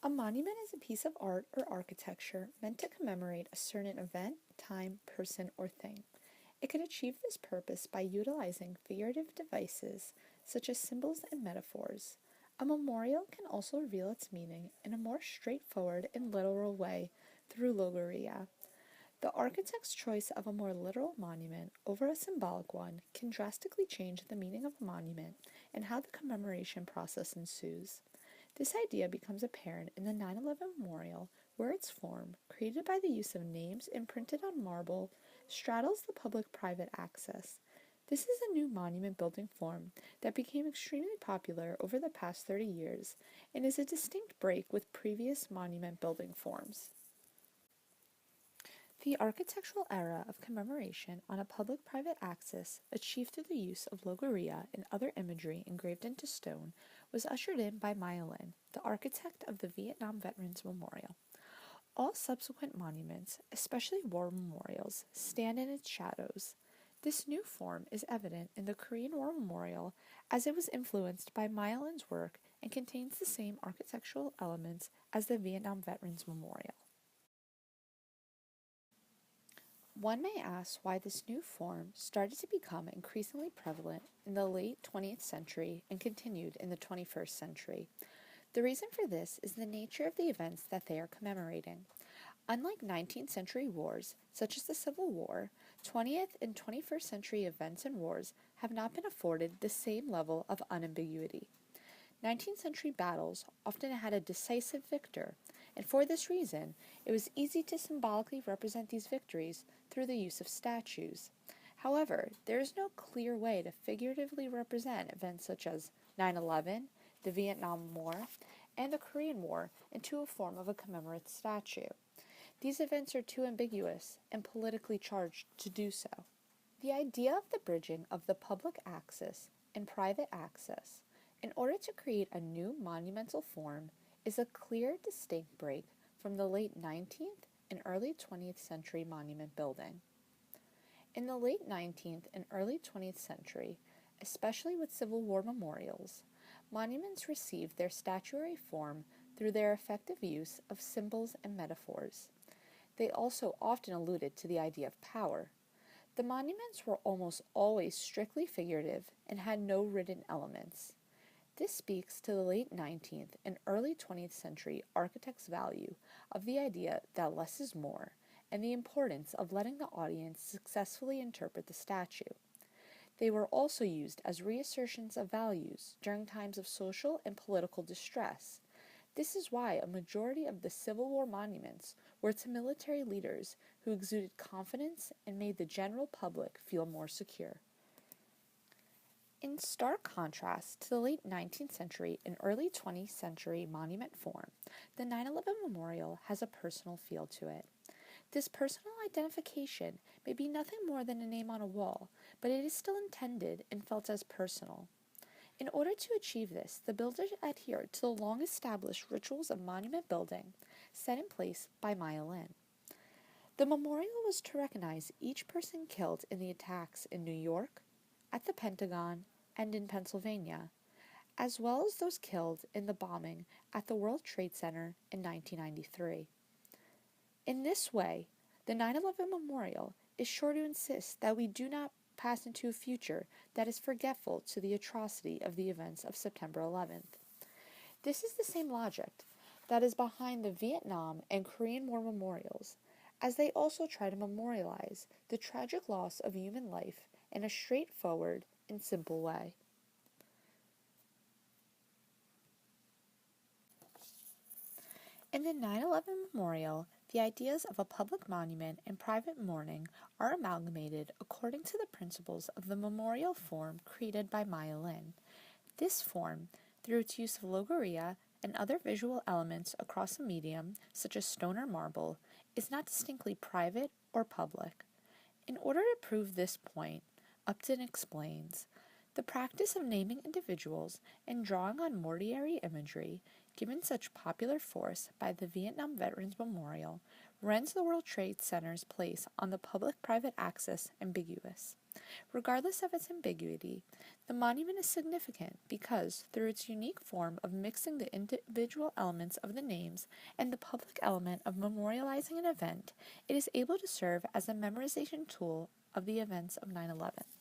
A monument is a piece of art or architecture meant to commemorate a certain event, time, person, or thing. It can achieve this purpose by utilizing figurative devices such as symbols and metaphors. A memorial can also reveal its meaning in a more straightforward and literal way through logoria. The architect's choice of a more literal monument over a symbolic one can drastically change the meaning of a monument and how the commemoration process ensues. This idea becomes apparent in the 9/11 memorial, where its form, created by the use of names imprinted on marble, straddles the public private axis. This is a new monument building form that became extremely popular over the past 30 years and is a distinct break with previous monument building forms. The architectural era of commemoration on a public-private axis, achieved through the use of logoria and other imagery engraved into stone, was ushered in by Maya Lin, the architect of the Vietnam Veterans Memorial. All subsequent monuments, especially war memorials, stand in its shadows. This new form is evident in the Korean War Memorial as it was influenced by Maya Lin's work and contains the same architectural elements as the Vietnam Veterans Memorial. One may ask why this new form started to become increasingly prevalent in the late 20th century and continued in the 21st century. The reason for this is the nature of the events that they are commemorating. Unlike 19th century wars, such as the Civil War, 20th and 21st century events and wars have not been afforded the same level of unambiguity. 19th century battles often had a decisive victor, and for this reason, it was easy to symbolically represent these victories through the use of statues. However, there is no clear way to figuratively represent events such as 9/11, the Vietnam War, and the Korean War into a form of a commemorative statue. These events are too ambiguous and politically charged to do so. The idea of the bridging of the public axis and private axis in order to create a new monumental form is a clear, distinct break from the late 19th and early 20th century monument building. In the late 19th and early 20th century, especially with Civil War memorials, monuments received their statuary form through their effective use of symbols and metaphors. They also often alluded to the idea of power. The monuments were almost always strictly figurative and had no written elements. This speaks to the late 19th and early 20th century architects' value of the idea that less is more and the importance of letting the audience successfully interpret the statue. They were also used as reassertions of values during times of social and political distress. This is why a majority of the Civil War monuments were to military leaders who exuded confidence and made the general public feel more secure. In stark contrast to the late 19th century and early 20th century monument form, the 9/11 memorial has a personal feel to it. This personal identification may be nothing more than a name on a wall, but it is still intended and felt as personal. In order to achieve this, the builders adhered to the long-established rituals of monument building set in place by Maya Lin. The memorial was to recognize each person killed in the attacks in New York, at the Pentagon, and in Pennsylvania, as well as those killed in the bombing at the World Trade Center in 1993. In this way, the 9/11 memorial is sure to insist that we do not pass into a future that is forgetful to the atrocity of the events of September 11th. This is the same logic that is behind the Vietnam and Korean War memorials, as they also try to memorialize the tragic loss of human life in a straightforward and simple way. In the 9/11 memorial, the ideas of a public monument and private mourning are amalgamated according to the principles of the memorial form created by Maya Lin. This form, through its use of logoria and other visual elements across a medium, such as stone or marble, is not distinctly private or public. In order to prove this point, Upton explains, the practice of naming individuals and drawing on mortuary imagery, given such popular force by the Vietnam Veterans Memorial, rends the World Trade Center's place on the public-private axis ambiguous. Regardless of its ambiguity, the monument is significant because, through its unique form of mixing the individual elements of the names and the public element of memorializing an event, it is able to serve as a memorization tool of the events of 9/11.